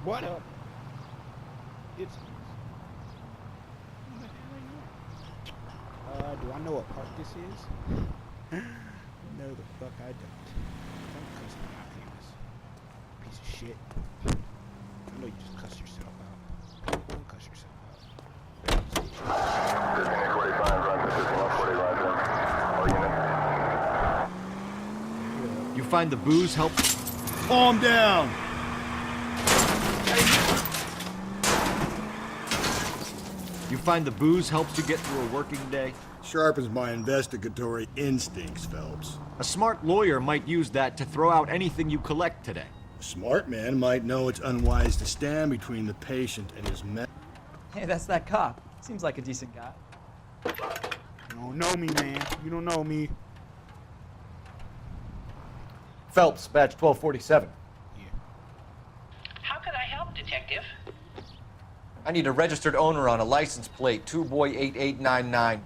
What up? It's... do I know what park this is? No, the fuck I don't. Don't cuss me out, Amos. Piece of shit. I know you just cuss yourself out. Don't cuss yourself out. You find the booze helps. Calm down! You find the booze helps you get through a working day? Sharpens my investigatory instincts, Phelps. A smart lawyer might use that to throw out anything you collect today. A smart man might know it's unwise to stand between the patient and his med. Hey, that's that cop. Seems like a decent guy. You don't know me, man. You don't know me. Phelps, badge 1247. Yeah. How could I help, Detective? I need a registered owner on a license plate, 2boy8899.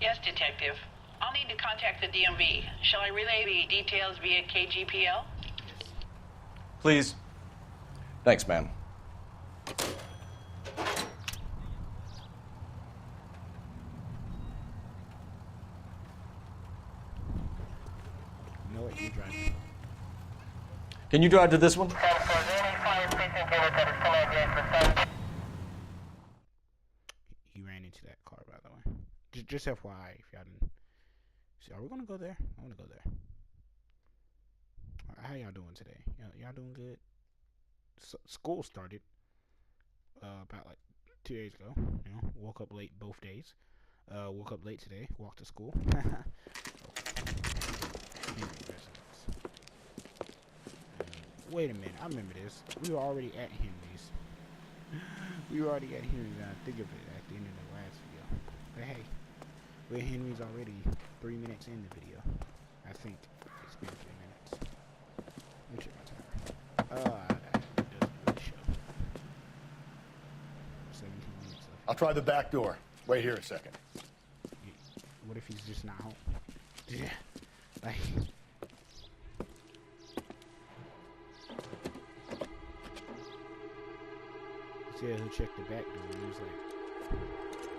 Yes, Detective. I'll need to contact the DMV. Shall I relay the details via KGPL? Please. Thanks, ma'am. You know what? You drive it. Can you drive to this one? He ran into that car, by the way. Just FYI, if y'all didn't see, are we gonna go there? I wanna go there. How y'all doing today? Y'all doing good? School started about like 2 days ago. You know, woke up late both days. Woke up late today. Walked to school. Wait a minute, I remember this. We were already at Henry's. We were already at Henry's, and I think of it at the end of the last video. But hey, we're at Henry's already 3 minutes in the video. I think it's been 3 minutes. Let me check my timer. It doesn't really show. 17 minutes left. I'll try the back door. Wait here a second. What if he's just not home? Yeah, like... Yeah, he'll check the back door, and he was like,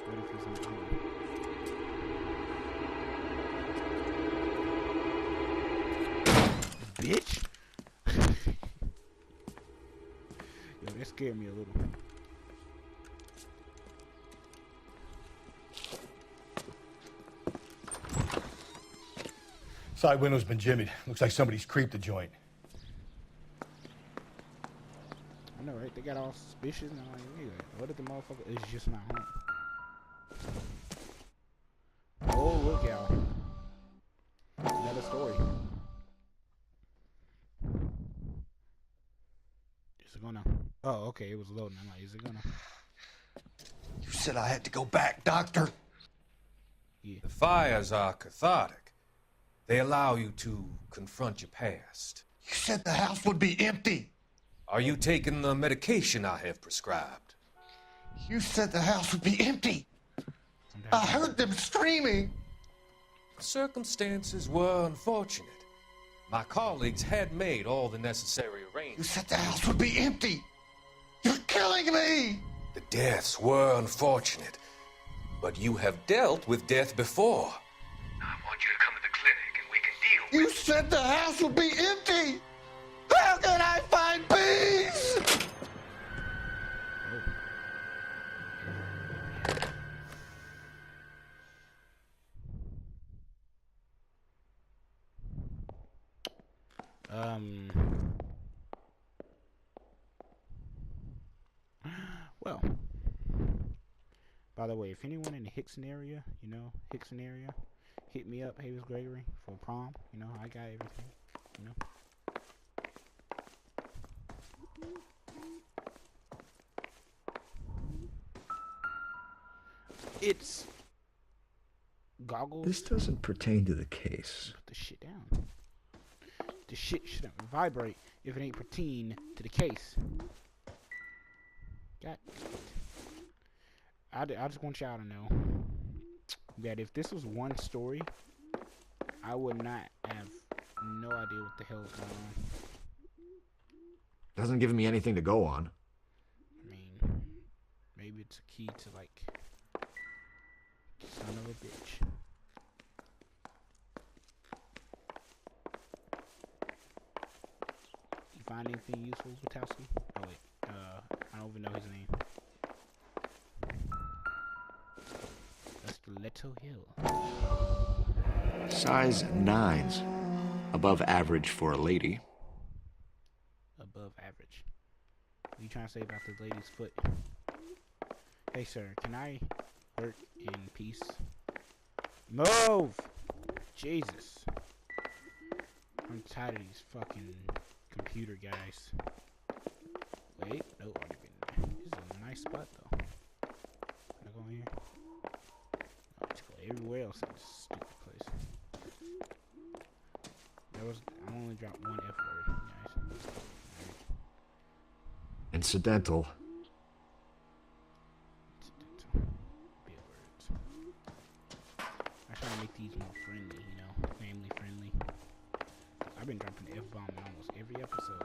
what if he's not home? Bitch! Yo, that scared me a little. Side window's been jimmied. Looks like somebody's creeped the joint. I know, right? They got all suspicious, and I'm like, wait, what if the motherfucker is just not home? Oh, look, y'all. Another story. Is it gonna... Oh, okay, it was loading. I'm like, is it gonna... You said I had to go back, Doctor. Yeah. The fires are cathartic. They allow you to confront your past. You said the house would be empty. Are you taking the medication I have prescribed? You said the house would be empty. I heard them screaming. Circumstances were unfortunate. My colleagues had made all the necessary You arrangements. said the house would be empty. You're killing me. The deaths were unfortunate, but you have dealt with death before. I want you to come to the clinic and we can deal You said the house would be empty. How can I find peace? Well, by the way, if anyone in the Hickson area, you know, Hickson area, hit me up, Havens Gregory, for prom. You know, I got everything, you know. It's goggles. This doesn't pertain to the case. Put the shit down. The shit shouldn't vibrate if it ain't pertain to the case. God. I just want y'all to know that if this was one story, I would not have no idea what the hell is going on. Doesn't give me anything to go on. maybe it's a key to like. Son of a bitch. You find anything useful, Witowski? Oh wait, I don't even know his name. That's the Leto Hill. Size 9s. Above average for a lady. Above average. What are you trying to say about the lady's foot? Hey sir, can I work in peace? Move! Jesus. I'm tired of these fucking computer guys. Wait, no, already been there. This is a nice spot though. Can I go in here? No, let's go everywhere else in this stupid place. I only dropped one F word, guys. Right. Incidental. Big words. I try to make these more friendly, you know, family friendly. I've been dropping the F-bomb in almost every episode.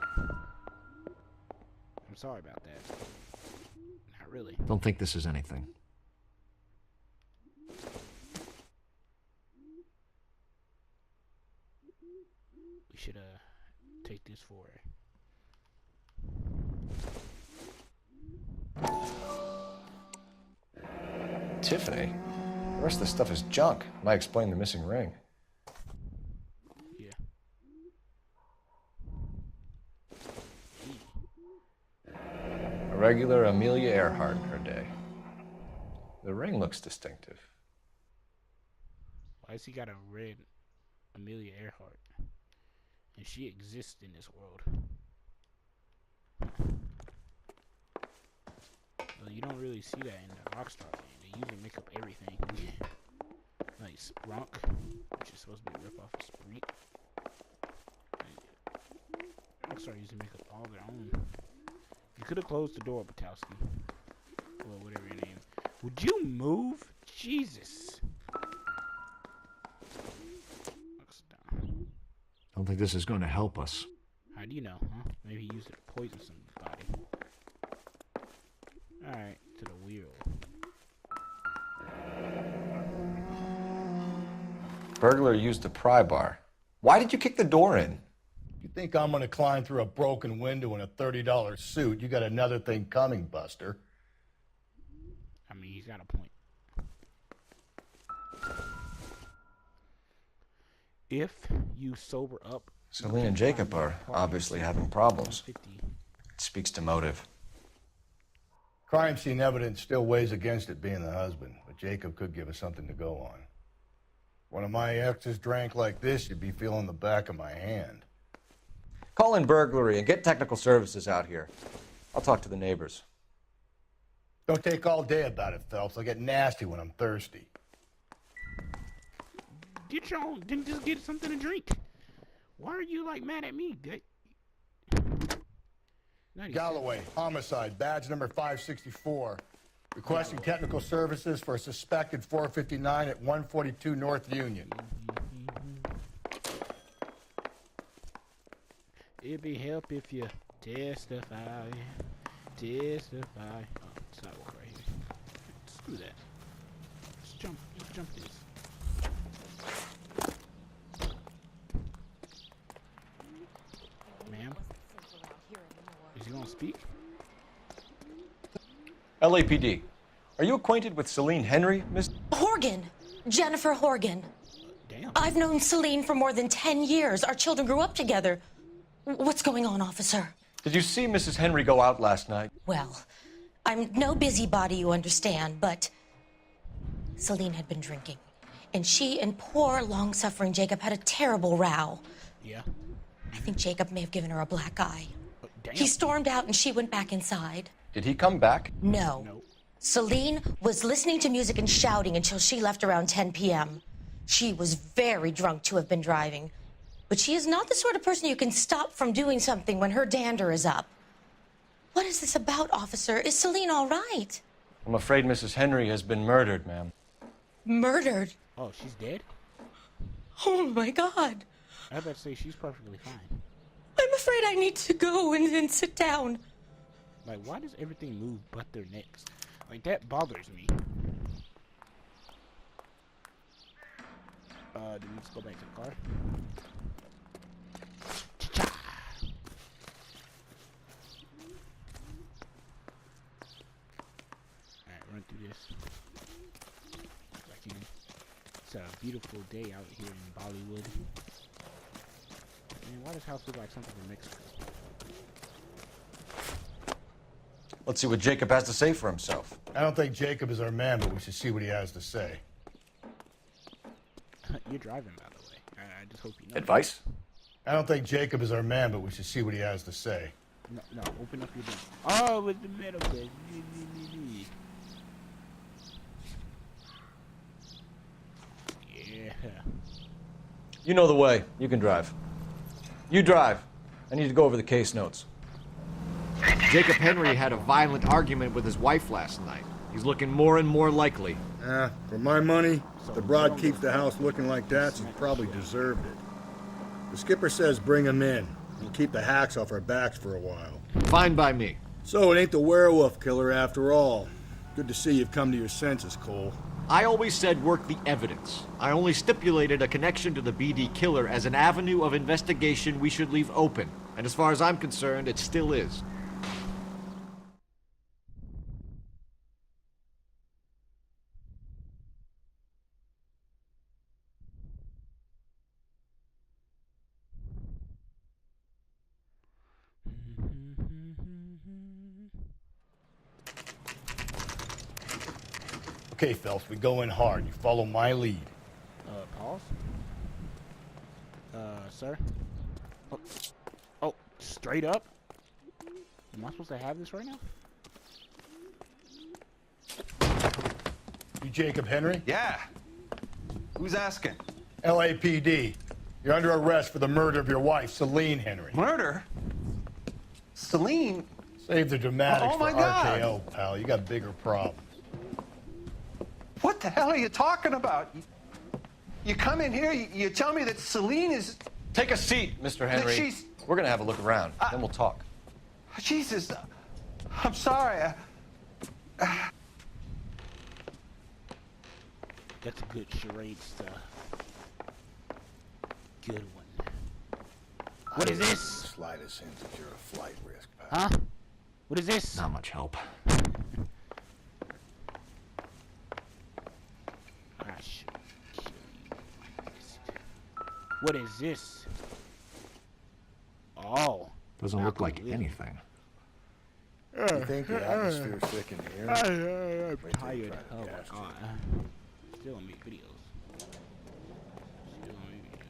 I'm sorry about that. Not really. Don't think this is anything. We should take this for Tiffany? The rest of this stuff is junk. Might explain the missing ring. yeah. A regular Amelia Earhart in her day. The ring looks distinctive. Why has he got a red Amelia Earhart? And she exists in this world. Well, you don't really see that in the Rockstar game. They usually make up everything. Like Sprunk, which is supposed to be a rip off of Spreet. Rockstar usually make up all their own. You could have closed the door, Batowski. Or whatever your name. Would you move? Jesus. Don't think this is going to help us. How do you know, huh? Maybe he used it to poison somebody. Alright, to the wheel. Burglar used a pry bar. Why did you kick the door in? You think I'm gonna climb through a broken window in a $30 suit? You got another thing coming, Buster. I mean, he's got a point. If you sober up... Celine and Jacob are obviously having problems. It speaks to motive. Crime scene evidence still weighs against it being the husband, but Jacob could give us something to go on. One of my exes drank like this, you'd be feeling the back of my hand. Call in burglary and get technical services out here. I'll talk to the neighbors. Don't take all day about it, Phelps. I'll get nasty when I'm thirsty. Get your own, then just get something to drink. Why are you like mad at me? Galloway, homicide, badge number 564. Requesting technical services for a suspected 459 at 142 North Union. It'd be help if you testify. Testify. Oh, it's not work right here. Screw that. Let's jump this. Ma'am? Is he gonna speak? LAPD. Are you acquainted with Celine Henry, Miss? Horgan. Jennifer Horgan. Damn. I've known Celine for more than 10 years. Our children grew up together. What's going on, officer? Did you see Mrs. Henry go out last night? Well, I'm no busybody, you understand, but Celine had been drinking. And she and poor, long-suffering Jacob had a terrible row. Yeah. I think Jacob may have given her a black eye. Oh, damn. He stormed out and she went back inside. Did he come back? No. Celine was listening to music and shouting until she left around 10 p.m. She was very drunk to have been driving. But she is not the sort of person you can stop from doing something when her dander is up. What is this about, officer? Is Celine all right? I'm afraid Mrs. Henry has been murdered, ma'am. Murdered? Oh, she's dead? Oh, my God. I was about to say she's perfectly fine. I'm afraid I need to go and sit down. Like, why does everything move but their necks? Like, that bothers me. Do we just go back to the car? Cha-cha. Alright, run through this. If I can. It's a beautiful day out here in Bollywood. Man, why does house look like something from Mexico? Let's see what Jacob has to say for himself. I don't think Jacob is our man, but we should see what he has to say. You're driving, by the way. I just hope you know. Advice? I don't think Jacob is our man, but we should see what he has to say. No, open up your door. Oh, with the middle bit. Yeah. You know the way. You can drive. You drive. I need to go over the case notes. Jacob Henry had a violent argument with his wife last night. He's looking more and more likely. For my money, if the broad keeps the house looking like that, she probably deserved it. The skipper says bring him in. We'll keep the hacks off our backs for a while. Fine by me. So it ain't the werewolf killer after all. Good to see you've come to your senses, Cole. I always said work the evidence. I only stipulated a connection to the BD killer as an avenue of investigation we should leave open. And as far as I'm concerned, it still is. Okay, Phelps, we go in hard. You follow my lead. Pause. Sir? Oh, straight up? Am I supposed to have this right now? You Jacob Henry? Yeah. Who's asking? LAPD. You're under arrest for the murder of your wife, Celine Henry. Murder? Celine? Save the dramatics Oh, my for God. RKO, pal. You got bigger problems. What the hell are you talking about? You come in here, you tell me that Celine is... Take a seat, Mr. Henry. she's- We're gonna have a look around, then we'll talk. Jesus, I'm sorry. That's a good charade stuff. Good one. What is this? Slightest hint that you're a flight risk, pal. Huh? What is this? Not much help. I should kill you. What is this? Oh. Doesn't look like anything. You think the atmosphere's thick in the air? I'm tired. Oh my god. Still on me videos. Still on me videos.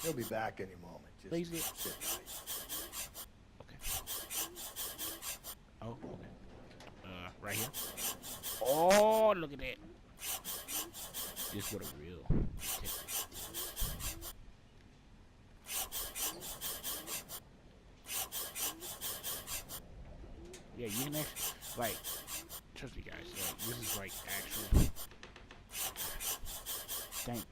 He'll be back any moment. Just Lazy. sit tight. Okay. Oh, okay. Right here. Oh, look at that. This what a real detective. Yeah, you can actually, like, trust me guys, this is like actual, thanks.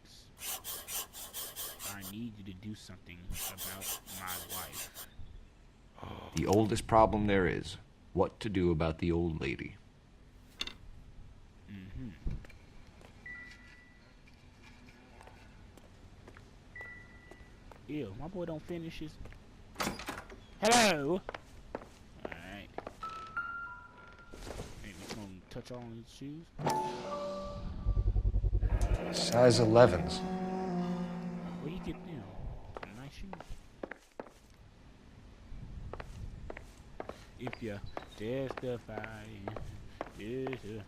I need you to do something about my wife. The oldest problem there is what to do about the old lady. Ew, my boy don't finish his... Hello! Alright. Maybe we gonna touch all his shoes? Size 11s. Where you get them? Some nice shoes. If you testify, B-O-O-Z-E,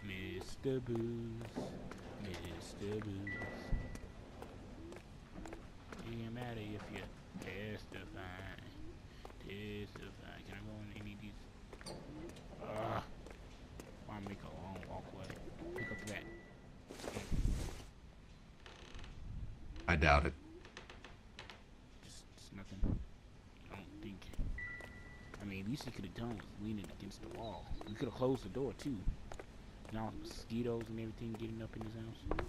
Mr. Booze. Mr. Booze. It doesn't matter if you testify. Testify. Can I go in any of these? Why make a long walkway? Pick up that. I doubt it. Just nothing. I don't think. I mean, at least he could have done was leaning against the wall. We could have closed the door too. fucking all mosquitoes and everything getting up in his house.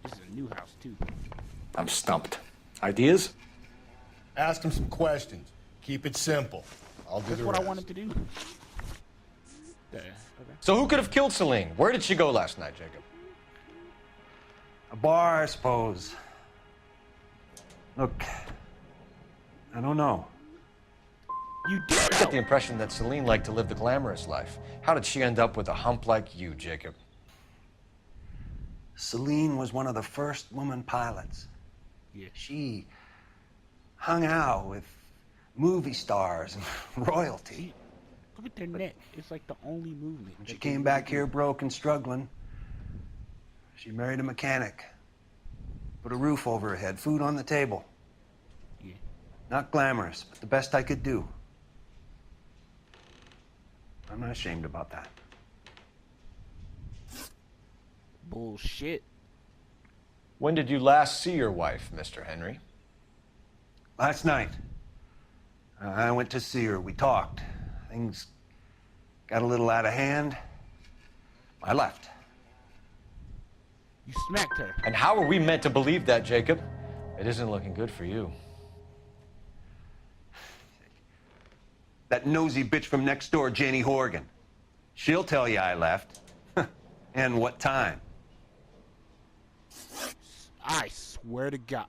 This is a new house too. I'm stumped. Ideas? Ask him some questions. Keep it simple. I'll do That's the what rest. I wanted to do. Okay. So who could have killed Celine? Where did she go last night, Jacob? A bar, I suppose. Look, I don't know. You did I get the impression that Celine liked to live the glamorous life. How did she end up with a hump like you, Jacob? Celine was one of the first woman pilots. Yeah. She hung out with movie stars and royalty. Look at their neck. It's like the only movement. When she came back here broke and struggling, she married a mechanic. Put a roof over her head, food on the table. Yeah. Not glamorous, but the best I could do. I'm not ashamed about that. Bullshit. When did you last see your wife, Mr. Henry? Last night, I went to see her. We talked. Things got a little out of hand. I left. You smacked her. And how are we meant to believe that, Jacob? It isn't looking good for you. That nosy bitch from next door, Janie Horgan. She'll tell you I left. And what time. I swear to God.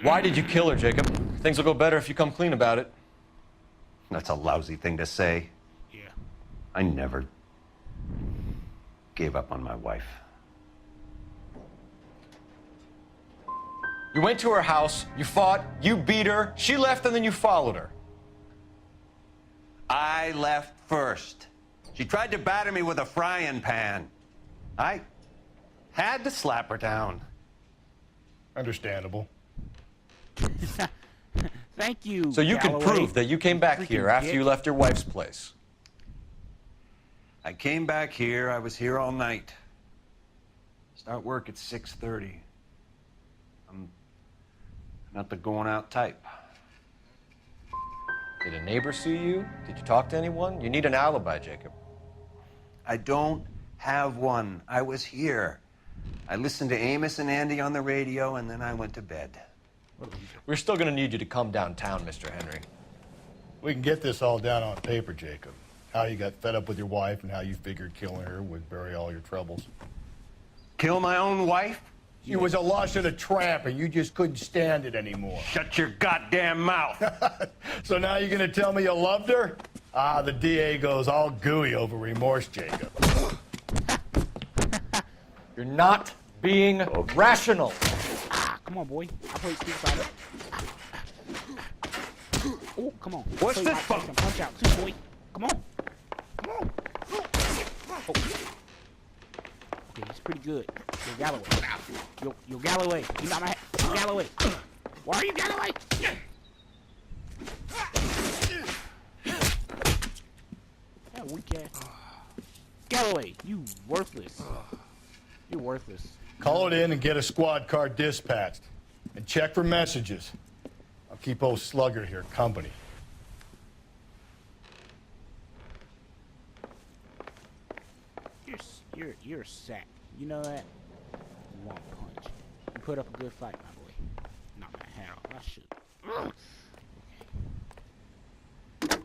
Why did you kill her, Jacob? Things will go better if you come clean about it. That's a lousy thing to say. Yeah. I never gave up on my wife. You went to her house, you fought, you beat her, she left, and then you followed her. I left first. She tried to batter me with a frying pan. I had to slap her down. Understandable. Thank you. So you can Galloway. prove that you came back Freaking here after dick. you left your wife's place. I came back here. I was here all night. Start work at 6:30. I'm not the going out type. Did a neighbor see you? Did you talk to anyone? You need an alibi, Jacob. I don't have one. I was here. I listened to Amos and Andy on the radio, and then I went to bed. We're still going to need you to come downtown, Mr. Henry. We can get this all down on paper, Jacob. How you got fed up with your wife and how you figured killing her would bury all your troubles. Kill my own wife? She was a lush and a tramp, and you just couldn't stand it anymore. Shut your goddamn mouth. So now you're gonna tell me you loved her? Ah, the DA goes all gooey over remorse, Jacob. You're not being rational. Ah, come on, boy. I played Street Fighter. Oh, come on. What's Play this Mike for? Tyson Punch out too, boy. Come on. Come on. Oh. Okay, he's pretty good. Yo, Galloway. Yo, Galloway. You not my head. Galloway. Why are you Galloway? That weak ass. Galloway, you worthless. You're worthless. Call it in and get a squad car dispatched. And check for messages. I'll keep old Slugger here company. You're a sack. You know that? One punch. You put up a good fight, my boy. Not my how. I should. Okay.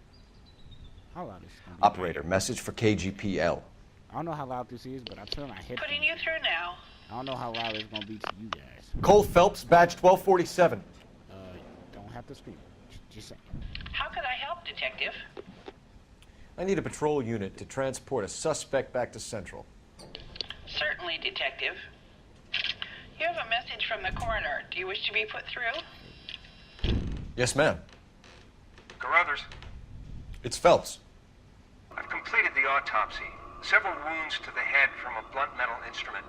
How loud is this gonna be? Operator, message for KGPL. I don't know how loud this is, but I turn my headphones. Putting you through now. I don't know how loud it's gonna be to you guys. Cole Phelps, badge 1247. Don't have to scream. Just saying. How could I help, Detective? I need a patrol unit to transport a suspect back to Central. Certainly, Detective. You have a message from the coroner. Do you wish to be put through? Yes, ma'am. Carruthers, It's Phelps. I've completed the autopsy. Several wounds to the head from a blunt metal instrument.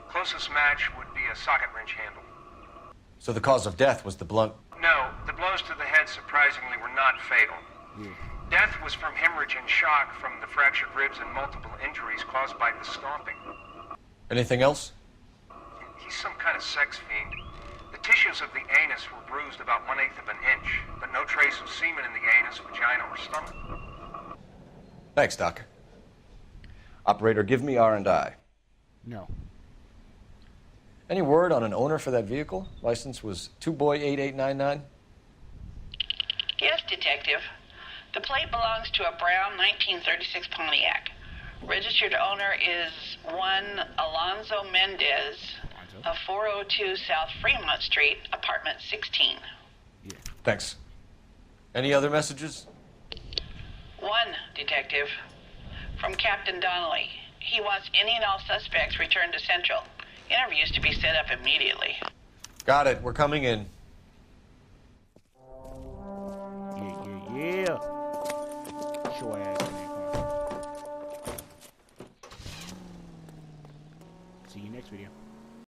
Closest match would be a socket wrench handle. So the cause of death was the blunt. No, the blows to the head surprisingly were not fatal. Death was from hemorrhage and shock from the fractured ribs and multiple injuries caused by the stomping. Anything else? He's some kind of sex fiend. The tissues of the anus were bruised about 1/8 of an inch, but no trace of semen in the anus, vagina, or stomach. Thanks, Doc. Operator, give me R&I. No. Any word on an owner for that vehicle? License was 2boy8899. Yes, Detective. The plate belongs to a brown 1936 Pontiac. Registered owner is one Alonzo Mendez of 402 South Fremont Street, apartment 16. Thanks. Any other messages? One, Detective. From Captain Donnelly. He wants any and all suspects returned to Central. Interviews to be set up immediately. Got it. We're coming in. Yeah. Show ass in that car. See you next video.